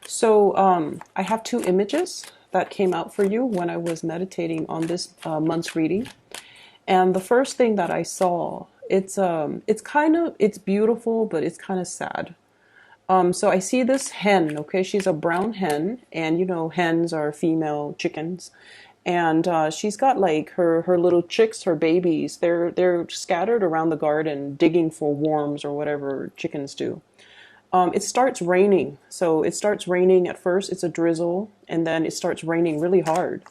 So I have two images that came out for you when I was meditating on this month's reading. And the first thing that I saw, it's beautiful, but it's kind of sad. So I see this hen, okay? She's a brown hen, and you know, hens are female chickens. And she's got like her little chicks, her babies. They're scattered around the garden digging for worms or whatever chickens do. It starts raining. So it starts raining at first, it's a drizzle, and then it starts raining really hard.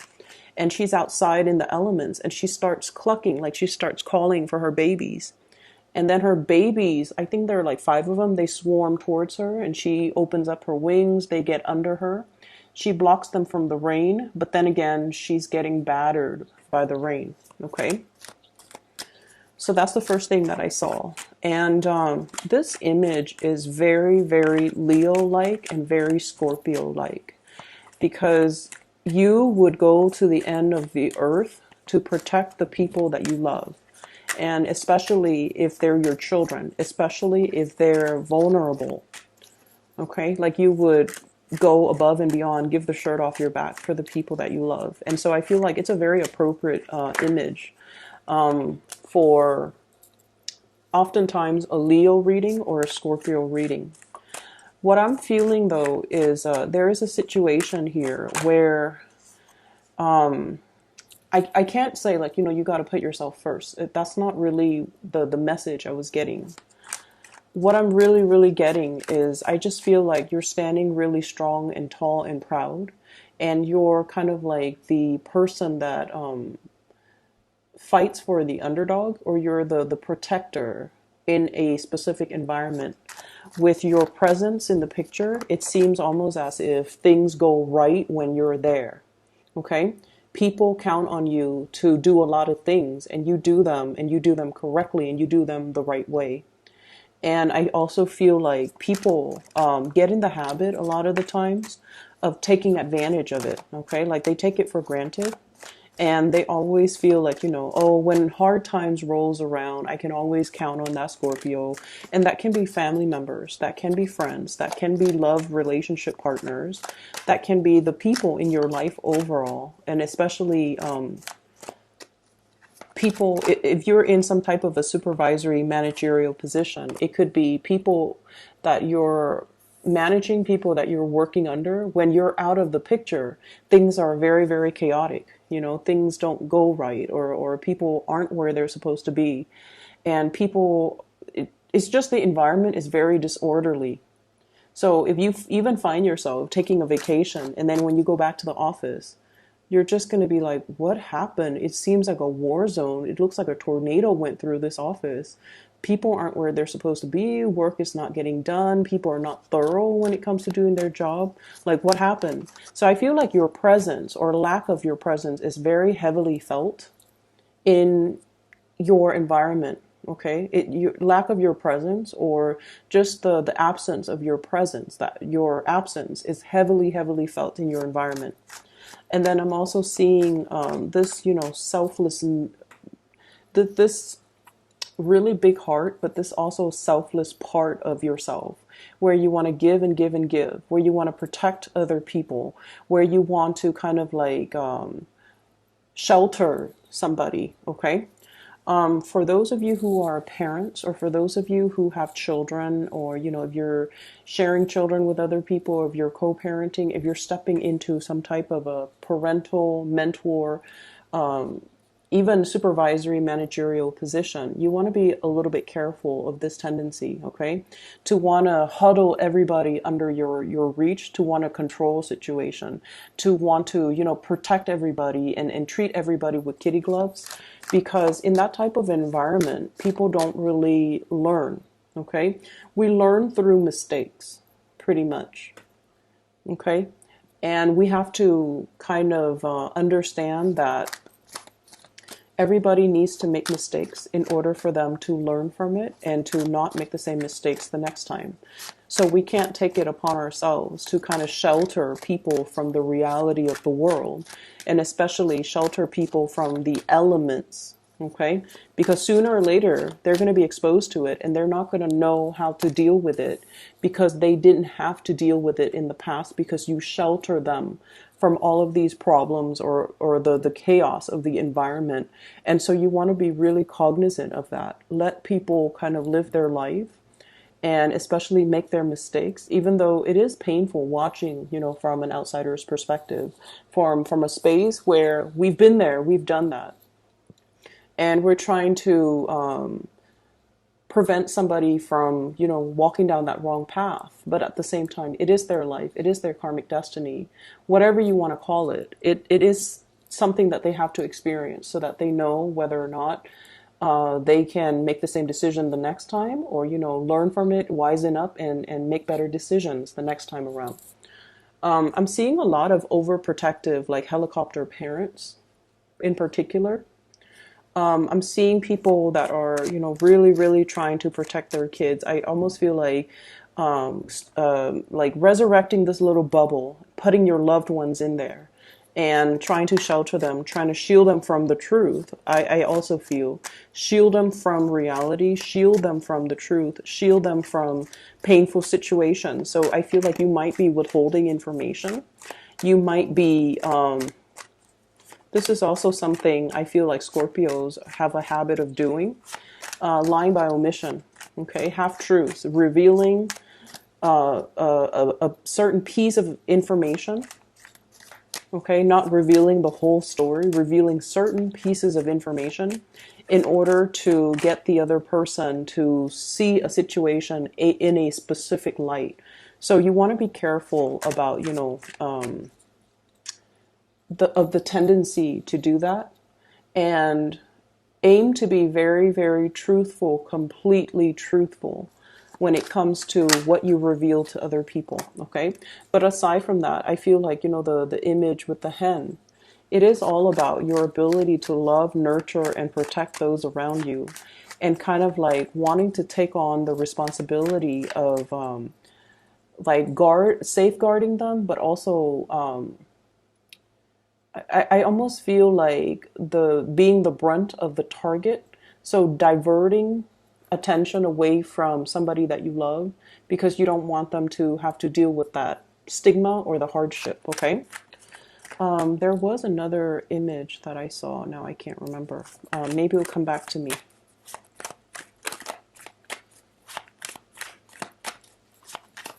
And she's outside in the elements and she starts clucking, like she starts calling for her babies. And then her babies, I think there are like five of them, they swarm towards her and she opens up her wings, they get under her. She blocks them from the rain, but then again, she's getting battered by the rain. Okay. So that's the first thing that I saw. And this image is very, very Leo-like and very Scorpio-like because you would go to the end of the earth to protect the people that you love. And especially if they're your children, especially if they're vulnerable. Okay? Like you would go above and beyond, give the shirt off your back for the people that you love. And so I feel like it's a very appropriate image for oftentimes a Leo reading or a Scorpio reading. What I'm feeling though is there is a situation here where I can't say like, you know, you got to put yourself first. That's not really the message I was getting. What I'm really, really getting is I just feel like you're standing really strong and tall and proud. And you're kind of like the person that fights for the underdog, or you're the protector in a specific environment. With your presence in the picture, it seems almost as if things go right when you're there. Okay? People count on you to do a lot of things, and you do them, and you do them correctly, and you do them the right way. And I also feel like people get in the habit a lot of the times of taking advantage of it. Okay? Like they take it for granted. And they always feel like, you know, oh, when hard times rolls around, I can always count on that Scorpio. And that can be family members, that can be friends, that can be love relationship partners, that can be the people in your life overall. And especially people, if you're in some type of a supervisory managerial position, it could be people that you're managing, people that you're working under. When you're out of the picture, things are very, very chaotic. You know, things don't go right, or people aren't where they're supposed to be. And people, it's just the environment is very disorderly. So if you even find yourself taking a vacation and then when you go back to the office, you're just going to be like, what happened? It seems like a war zone. It looks like a tornado went through this office. People aren't where they're supposed to be. Work is not getting done. People are not thorough when it comes to doing their job. Like, what happened? So I feel like your presence or lack of your presence is very heavily felt in your environment. Okay, your lack of your presence, or just the absence of your presence, that your absence is heavily, heavily felt in your environment. And then I'm also seeing this, you know, selfless, this really big heart, but this also selfless part of yourself where you want to give and give and give, where you want to protect other people, where you want to kind of like shelter somebody. Okay. For those of you who are parents, or for those of you who have children, or, you know, if you're sharing children with other people, or if you're co-parenting, if you're stepping into some type of a parental mentor, even supervisory managerial position, you want to be a little bit careful of this tendency, okay? To want to huddle everybody under your reach, to want to control a situation, to want to, you know, protect everybody and treat everybody with kitty gloves. Because in that type of environment, people don't really learn, okay? We learn through mistakes, pretty much, okay? And we have to kind of understand that everybody needs to make mistakes in order for them to learn from it and to not make the same mistakes the next time. So we can't take it upon ourselves to kind of shelter people from the reality of the world, and especially shelter people from the elements Okay, because sooner or later they're going to be exposed to it, and they're not going to know how to deal with it because they didn't have to deal with it in the past, because you shelter them from all of these problems, or the chaos of the environment. And so you want to be really cognizant of that. Let people kind of live their life, and especially make their mistakes, even though it is painful watching, from an outsider's perspective, from a space where we've been there, we've done that, and we're trying to prevent somebody from, walking down that wrong path. But at the same time, it is their life, it is their karmic destiny, whatever you want to call it. It is something that they have to experience, so that they know whether or not they can make the same decision the next time, or, learn from it, wisen up, and make better decisions the next time around. I'm seeing a lot of overprotective, like helicopter parents in particular. I'm seeing people that are, really, really trying to protect their kids. I almost feel like resurrecting this little bubble, putting your loved ones in there, and trying to shelter them, trying to shield them from the truth. I also feel shield them from reality, shield them from the truth, shield them from painful situations. So I feel like you might be withholding information. You might be, this is also something I feel like Scorpios have a habit of doing, lying by omission, okay? Half truths, revealing a certain piece of information, okay? Not revealing the whole story, revealing certain pieces of information in order to get the other person to see a situation in a specific light. So you want to be careful about, the tendency to do that, and aim to be very, very truthful, completely truthful when it comes to what you reveal to other people, okay? But aside from that, I feel like, the image with the hen, it is all about your ability to love, nurture, and protect those around you, and kind of like wanting to take on the responsibility of like safeguarding them, but also I almost feel like being the brunt of the target. So diverting attention away from somebody that you love, because you don't want them to have to deal with that stigma or the hardship, okay? There was another image that I saw. Now I can't remember. Maybe it'll come back to me.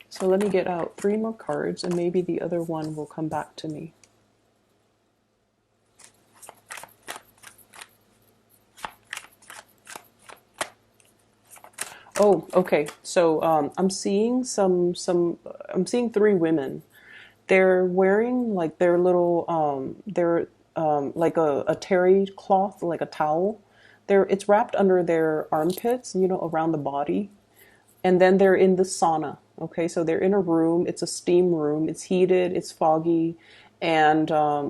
So let me get out 3 more cards, and maybe the other one will come back to me. Oh, okay. So I'm seeing I'm seeing 3 women. They're wearing like their little they're like a terry cloth, like a towel. It's wrapped under their armpits, around the body. And then they're in the sauna. Okay, so they're in a room. It's a steam room. It's heated. It's foggy, and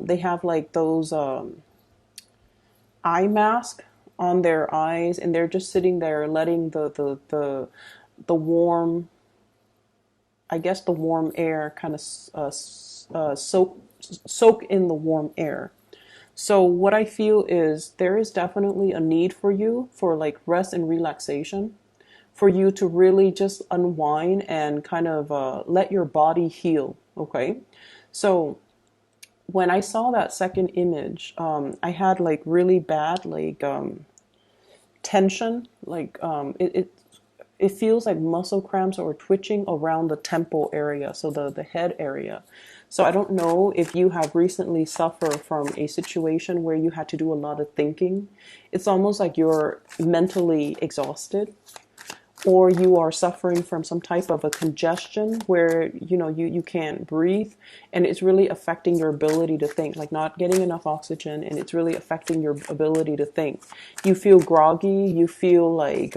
they have like those eye mask on their eyes, and they're just sitting there letting the warm, I guess the warm air kind of soak in the warm air. So what I feel is there is definitely a need for you for like rest and relaxation, for you to really just unwind and kind of let your body heal. Okay, so when I saw that second image, I had like really bad like tension, like it feels like muscle cramps or twitching around the temple area, so the head area. So I don't know if you have recently suffered from a situation where you had to do a lot of thinking. It's almost like you're mentally exhausted, or you are suffering from some type of a congestion where you can't breathe, and it's really affecting your ability to think, like not getting enough oxygen, and it's really affecting your ability to think. You feel groggy, you feel like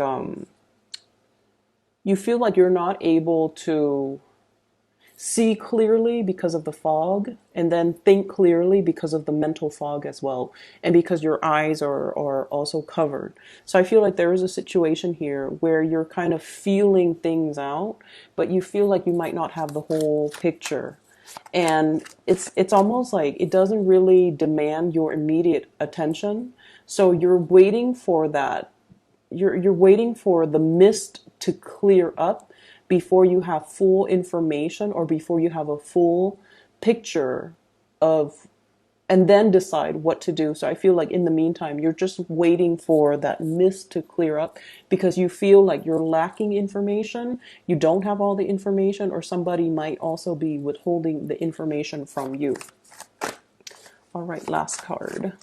you're not able to see clearly because of the fog, and then think clearly because of the mental fog as well, and because your eyes are also covered. So I feel like there is a situation here where you're kind of feeling things out, but you feel like you might not have the whole picture. And it's almost like it doesn't really demand your immediate attention, So you're waiting for that. You're waiting for the mist to clear up before you have full information or before you have a full picture of, and then decide what to do. So I feel like in the meantime, you're just waiting for that mist to clear up because you feel like you're lacking information. You don't have all the information, or somebody might also be withholding the information from you. All right, last card.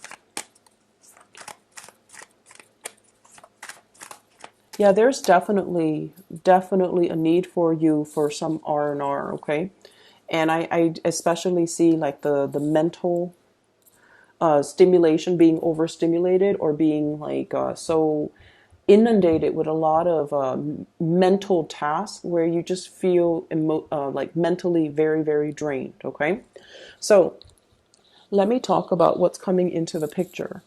Yeah, there's definitely a need for you for some R&R, okay? And I especially see like the mental stimulation, being overstimulated or being like so inundated with a lot of mental tasks where you just feel like mentally very drained, okay? So let me talk about what's coming into the picture.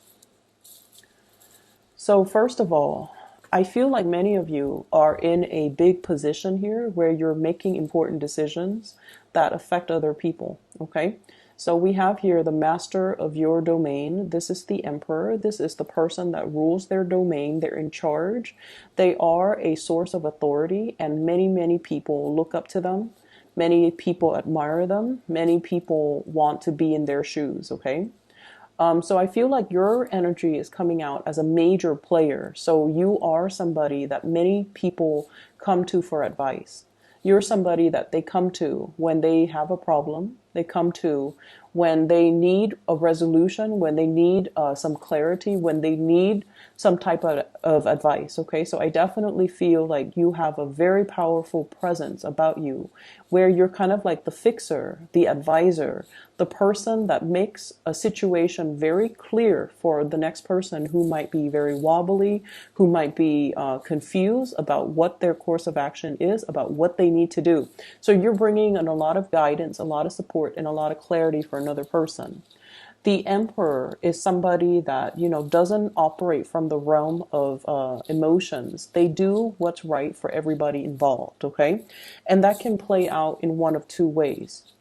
So first of all, I feel like many of you are in a big position here where you're making important decisions that affect other people, okay? So we have here the master of your domain. This is the emperor. This is the person that rules their domain. They're in charge. They are a source of authority, and many people look up to them. Many people admire them. Many people want to be in their shoes, okay? So I feel like your energy is coming out as a major player. So you are somebody that many people come to for advice. You're somebody that they come to when they have a problem. They come to when they need a resolution, when they need some clarity, when they need some type of advice. Okay, so I definitely feel like you have a very powerful presence about you where you're kind of like the fixer, the advisor, the person that makes a situation very clear for the next person who might be very wobbly, who might be confused about what their course of action is, about what they need to do. So you're bringing in a lot of guidance, a lot of support, and a lot of clarity for another person. The emperor is somebody that, doesn't operate from the realm of emotions. They do what's right for everybody involved, okay? And that can play out in one of two ways.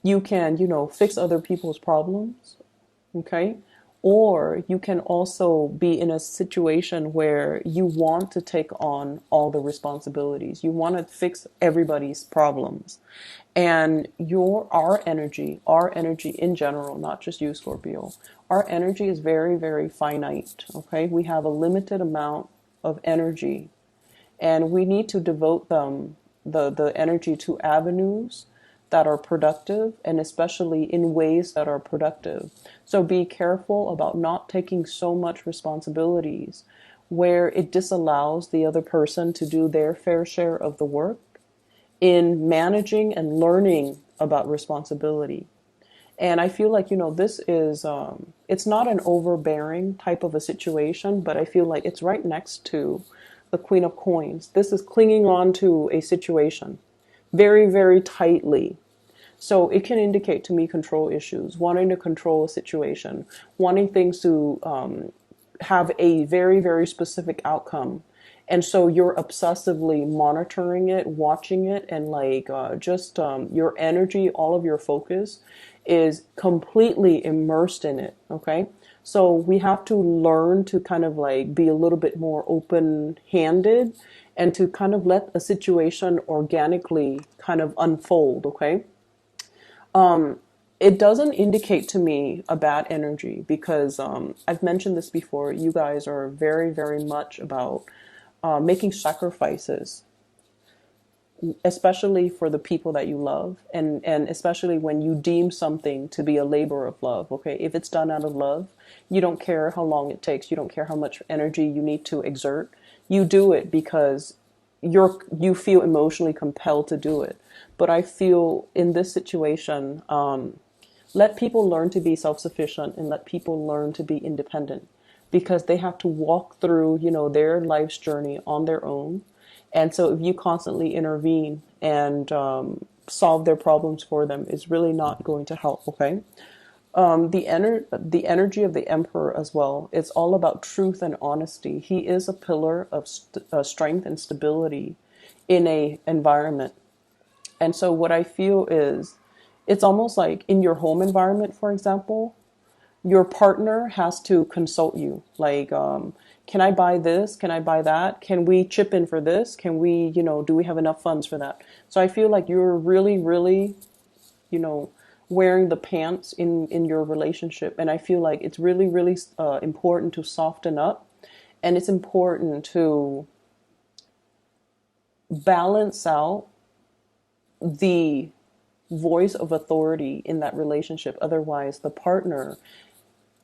You can, fix other people's problems, okay? Or you can also be in a situation where you want to take on all the responsibilities. You want to fix everybody's problems. And our energy in general, not just you, Scorpio, our energy is very finite, okay? We have a limited amount of energy, and we need to devote the energy to avenues that are productive, and especially in ways that are productive. So be careful about not taking so much responsibilities where it disallows the other person to do their fair share of the work in managing and learning about responsibility. And I feel like, this is, it's not an overbearing type of a situation, but I feel like it's right next to the Queen of Coins. This is clinging on to a situation very tightly. So it can indicate to me control issues, wanting to control a situation, wanting things to have a very specific outcome. And so you're obsessively monitoring it, watching it, and like just your energy, all of your focus is completely immersed in it. Okay. So we have to learn to kind of like be a little bit more open-handed and to kind of let a situation organically kind of unfold. Okay. It doesn't indicate to me a bad energy because I've mentioned this before. You guys are very much about making sacrifices, especially for the people that you love, and especially when you deem something to be a labor of love. Okay, if it's done out of love, you don't care how long it takes. You don't care how much energy you need to exert. You do it because you feel emotionally compelled to do it. But I feel in this situation, let people learn to be self-sufficient and let people learn to be independent because they have to walk through, their life's journey on their own. And so if you constantly intervene and solve their problems for them, it's really not going to help, okay? The energy of the emperor as well, it's all about truth and honesty. He is a pillar of strength and stability in a environment. And so what I feel is it's almost like in your home environment, for example, your partner has to consult you. Like, can I buy this? Can I buy that? Can we chip in for this? Can we, do we have enough funds for that? So I feel like you're really, really, you know, wearing the pants in your relationship. And I feel like it's really, really important to soften up. And it's important to balance out the voice of authority in that relationship. Otherwise, the partner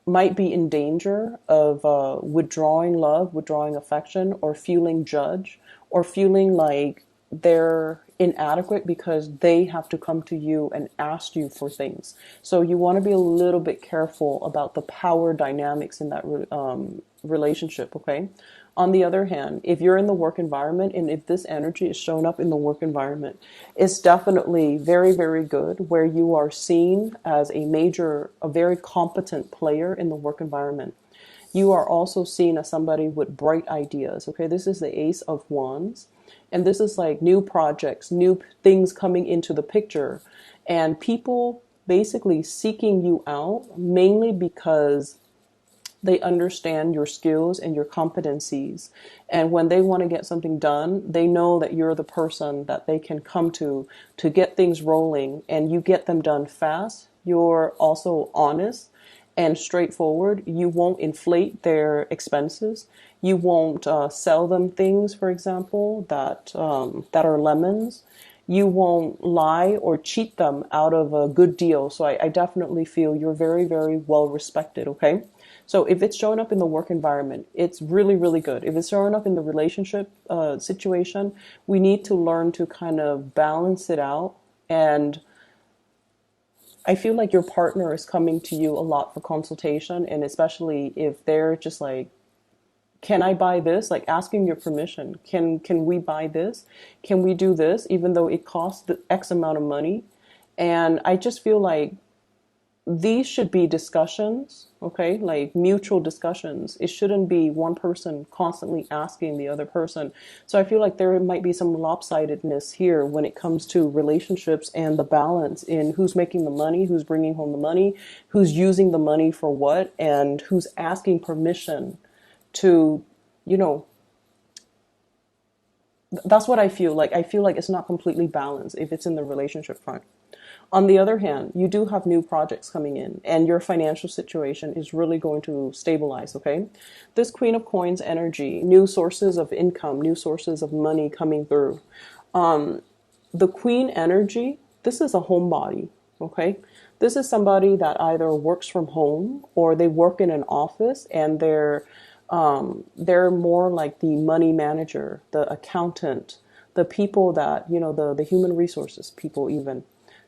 might be in danger of withdrawing love, withdrawing affection, or feeling judged, or feeling like they're inadequate because they have to come to you and ask you for things. So you want to be a little bit careful about the power dynamics in that relationship, okay? On the other hand, if you're in the work environment and if this energy is shown up in the work environment, it's definitely very, very good where you are seen as a very competent player in the work environment. You are also seen as somebody with bright ideas, okay? This is the Ace of Wands. And this is like new projects, new things coming into the picture, and people basically seeking you out mainly because they understand your skills and your competencies. And when they want to get something done, they know that you're the person that they can come to get things rolling, and you get them done fast. You're also honest and straightforward. You won't inflate their expenses. You won't sell them things, for example, that are lemons. You won't lie or cheat them out of a good deal. So I definitely feel you're very, very well respected, okay? So if it's showing up in the work environment, it's really, really good. If it's showing up in the relationship situation, we need to learn to kind of balance it out. And I feel like your partner is coming to you a lot for consultation, and especially if they're just like, can I buy this? Like asking your permission. Can we buy this? Can we do this? Even though it costs the X amount of money. And I just feel like these should be discussions, okay? Like mutual discussions. It shouldn't be one person constantly asking the other person. So I feel like there might be some lopsidedness here when it comes to relationships and the balance in who's making the money, who's bringing home the money, who's using the money for what, and who's asking permission to, you know, that's what I feel like. I feel like it's not completely balanced if it's in the relationship front. On the other hand, you do have new projects coming in and your financial situation is really going to stabilize, okay? This Queen of Coins energy, new sources of income, new sources of money coming through. The Queen energy, this is a homebody, okay? This is somebody that either works from home or they work in an office, and they're more like the money manager, the accountant, the people that, the human resources people even.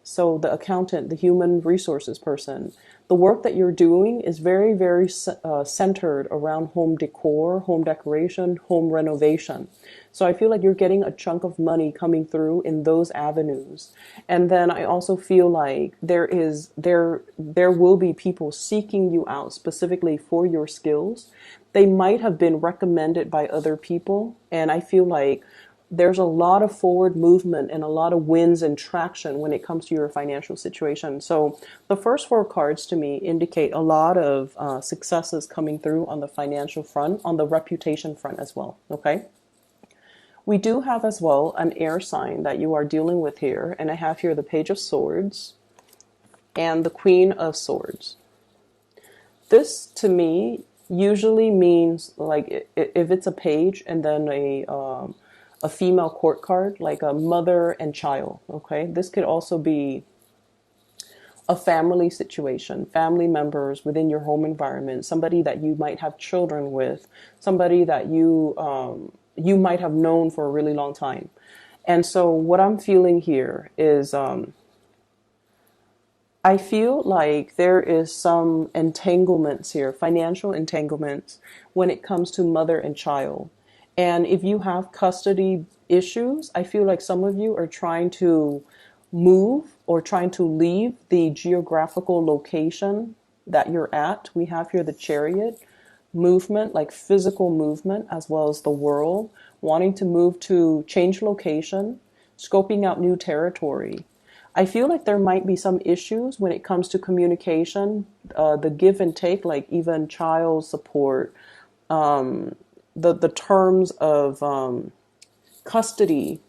So the accountant, the human resources person, the work that you're doing is very, very centered around home decor, home decoration, home renovation. So I feel like you're getting a chunk of money coming through in those avenues. And then I also feel like there will be people seeking you out specifically for your skills. They might have been recommended by other people, and I feel like there's a lot of forward movement and a lot of wins and traction when it comes to your financial situation. So the first four cards to me indicate a lot of successes coming through on the financial front, on the reputation front as well, okay? We do have as well an air sign that you are dealing with here, and I have here the Page of Swords and the Queen of Swords. This to me usually means, like, if it's a page and then a female court card, like a mother and child, okay? This could also be a family situation, family members within your home environment, somebody that you might have children with, somebody that you might have known for a really long time. And so what I'm feeling here is I feel like there is some entanglements here, financial entanglements, when it comes to mother and child. And if you have custody issues, I feel like some of you are trying to move or trying to leave the geographical location that you're at. We have here the Chariot movement, like physical movement, as well as the World, wanting to move to change location, scoping out new territory. I feel like there might be some issues when it comes to communication, the give and take, like even child support, the terms of custody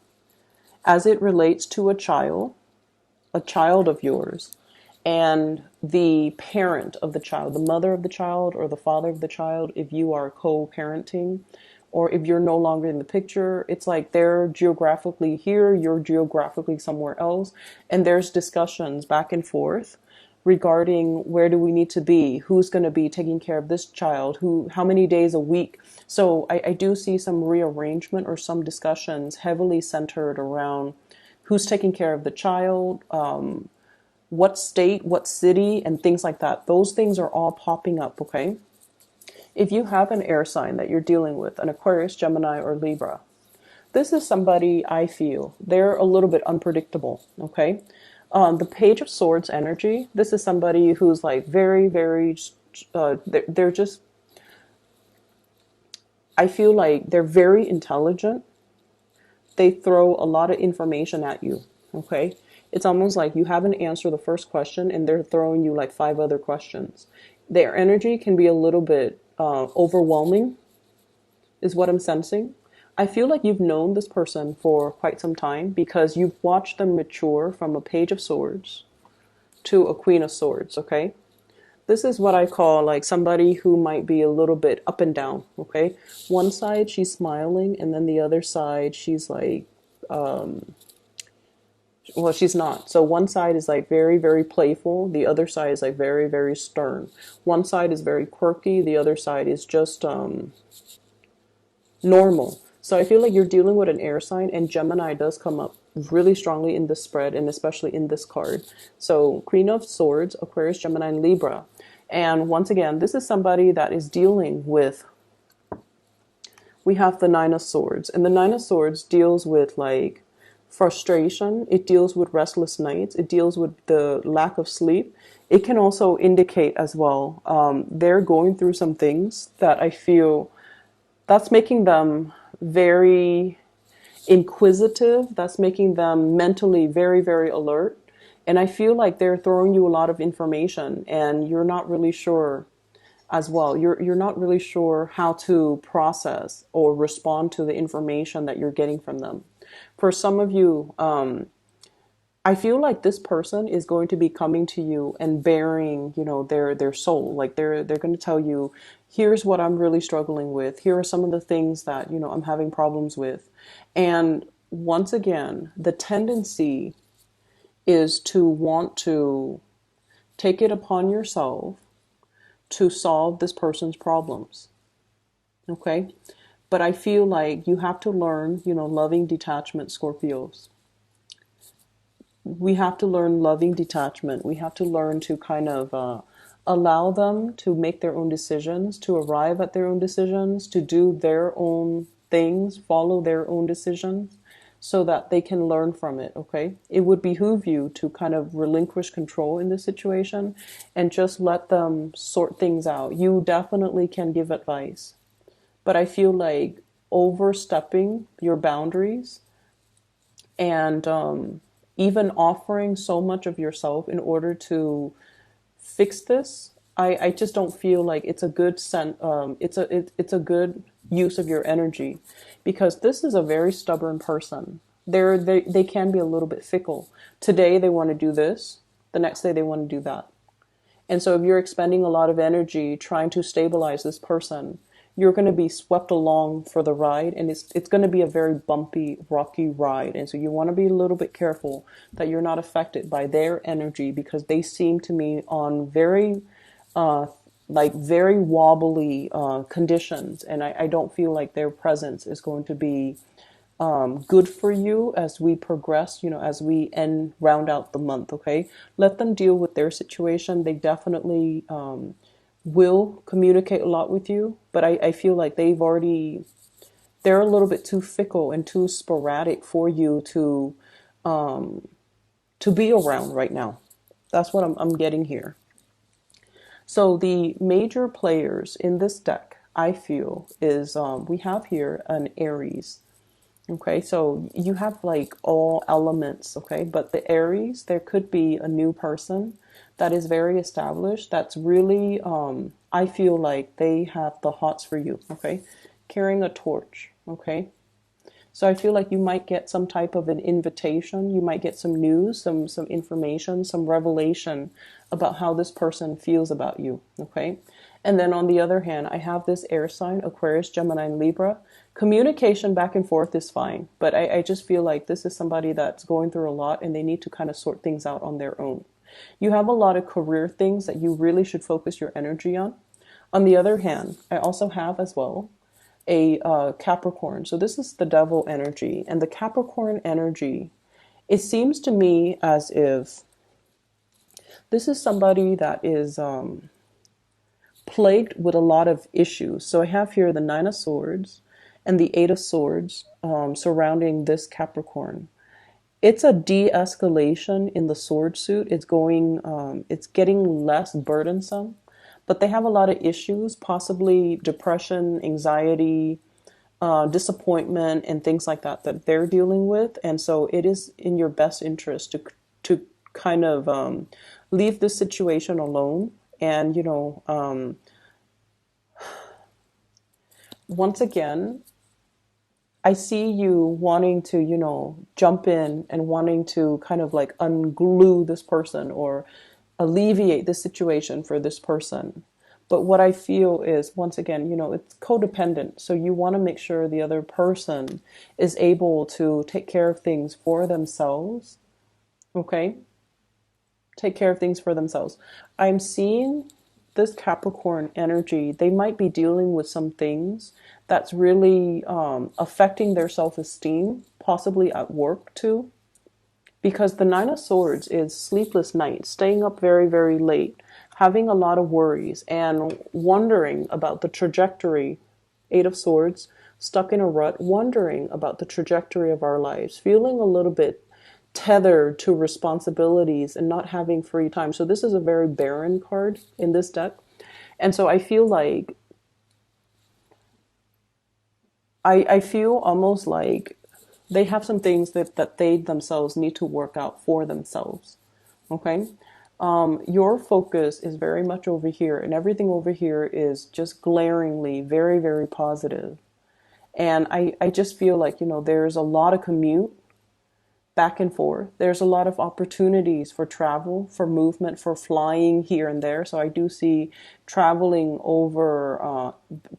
as it relates to a child of yours, and the parent of the child, the mother of the child or the father of the child, if you are co-parenting or if you're no longer in the picture, it's like they're geographically here, you're geographically somewhere else, and there's discussions back and forth regarding where do we need to be, who's going to be taking care of this child, who, how many days a week. So I do see some rearrangement or some discussions heavily centered around who's taking care of the child, what state, what city, and things like that. Those things are all popping up, okay? If you have an air sign that you're dealing with, an Aquarius, Gemini, or Libra, this is somebody I feel they're a little bit unpredictable, okay? The Page of Swords energy, this is somebody who's like very, very, they're just, I feel like they're very intelligent. They throw a lot of information at you, okay? It's almost like you haven't answered the first question and they're throwing you like 5 other questions. Their energy can be a little bit overwhelming, is what I'm sensing. I feel like you've known this person for quite some time because you've watched them mature from a Page of Swords to a Queen of Swords, okay? This is what I call like somebody who might be a little bit up and down, okay? One side she's smiling and then the other side she's like, well, she's not. So one side is like very, very playful. The other side is like very, very stern. One side is very quirky. The other side is just normal. So I feel like you're dealing with an air sign, and Gemini does come up really strongly in this spread, and especially in this card. So Queen of Swords, Aquarius, Gemini, and Libra. And once again, this is somebody that is dealing with, we have the Nine of Swords. And the Nine of Swords deals with like frustration. It deals with restless nights. It deals with the lack of sleep. It can also indicate as well, they're going through some things that I feel that's making them very inquisitive. That's making them mentally very, very alert. And I feel like they're throwing you a lot of information and you're not really sure as well. You're not really sure how to process or respond to the information that you're getting from them. For some of you, I feel like this person is going to be coming to you and bearing, you know, their soul. Like they're going to tell you, here's what I'm really struggling with. Here are some of the things that, you know, I'm having problems with. And once again, the tendency is to want to take it upon yourself to solve this person's problems. Okay? But I feel like you have to learn, you know, loving detachment, Scorpios. We have to learn loving detachment. We have to learn to kind of allow them to make their own decisions, to arrive at their own decisions, to do their own things, follow their own decisions, so that they can learn from it, okay? It would behoove you to kind of relinquish control in this situation and just let them sort things out. You definitely can give advice, but I feel like overstepping your boundaries and even offering so much of yourself in order to fix this, I just don't feel like it's a good it's a good use of your energy, because this is a very stubborn person. They can be a little bit fickle. Today they want to do this, the next day they want to do that. And so if you're expending a lot of energy trying to stabilize this person, you're going to be swept along for the ride, and it's going to be a very bumpy, rocky ride. And so you want to be a little bit careful that you're not affected by their energy, because they seem to me on very very wobbly conditions, and I don't feel like their presence is going to be good for you as we progress, you know, as we round out the month, okay? Let them deal with their situation. They definitely will communicate a lot with you, but I feel like they're a little bit too fickle and too sporadic for you to be around right now. That's what I'm getting here. So the major players in this deck, I feel, is we have here an Aries. Okay, so you have like all elements, okay? But the Aries, there could be a new person that is very established, that's really, I feel like they have the hots for you, okay? Carrying a torch, okay? So I feel like you might get some type of an invitation. You might get some news, some information, some revelation about how this person feels about you. Okay. And then on the other hand, I have this air sign, Aquarius, Gemini, and Libra. Communication back and forth is fine, but I just feel like this is somebody that's going through a lot and they need to kind of sort things out on their own. You have a lot of career things that you really should focus your energy on. On the other hand, I also have as well a Capricorn. So this is the devil energy. And the Capricorn energy, it seems to me as if this is somebody that is plagued with a lot of issues. So I have here the Nine of Swords and the Eight of Swords surrounding this Capricorn. It's a de-escalation in the sword suit. It's getting less burdensome, but they have a lot of issues, possibly depression, anxiety, disappointment, and things like that that they're dealing with. And so it is in your best interest to kind of leave this situation alone. And once again, I see you wanting to, jump in and wanting to kind of like unglue this person or alleviate the situation for this person. But what I feel is, once again, it's codependent. So you want to make sure the other person is able to take care of things for themselves. Okay? Take care of things for themselves. I'm seeing this Capricorn energy, they might be dealing with some things that's really affecting their self-esteem, possibly at work too. Because the Nine of Swords is sleepless nights, staying up very, very late, having a lot of worries, and wondering about the trajectory. Eight of Swords, stuck in a rut, wondering about the trajectory of our lives, feeling a little bit tethered to responsibilities and not having free time. So this is a very barren card in this deck. And so I feel like, I feel almost like they have some things that they themselves need to work out for themselves. Okay? Your focus is very much over here, and everything over here is just glaringly very, very positive. And I just feel like, there's a lot of commute back and forth. There's a lot of opportunities for travel, for movement, for flying here and there. So I do see traveling over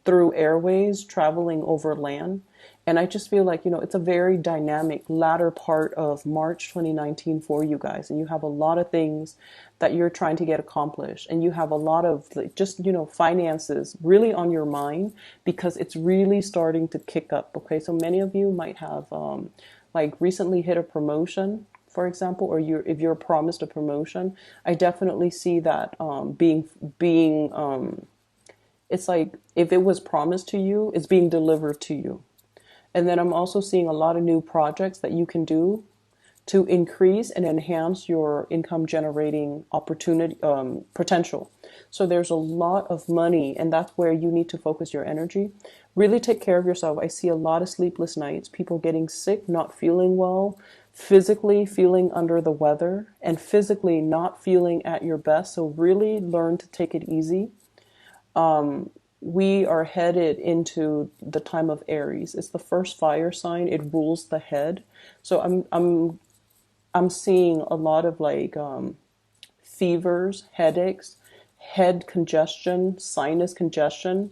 through airways, traveling over land. And I just feel like, it's a very dynamic latter part of March 2019 for you guys. And you have a lot of things that you're trying to get accomplished. And you have a lot of just, finances really on your mind because it's really starting to kick up. Okay. So many of you might have like recently hit a promotion, for example, or if you're promised a promotion. I definitely see that being it's like if it was promised to you, it's being delivered to you. And then I'm also seeing a lot of new projects that you can do to increase and enhance your income generating opportunity potential. So there's a lot of money, and that's where you need to focus your energy. Really take care of yourself. I see a lot of sleepless nights, people getting sick, not feeling well, physically feeling under the weather, and physically not feeling at your best. So really learn to take it easy. We are headed into the time of Aries. It's the first fire sign. It rules the head. So I'm seeing a lot of like fevers, headaches, head congestion, sinus congestion,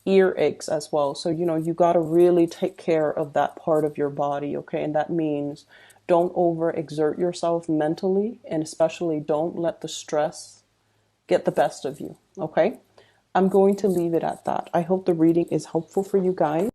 ear aches as well. So, you got to really take care of that part of your body, okay? And that means don't overexert yourself mentally, and especially don't let the stress get the best of you, okay? I'm going to leave it at that. I hope the reading is helpful for you guys.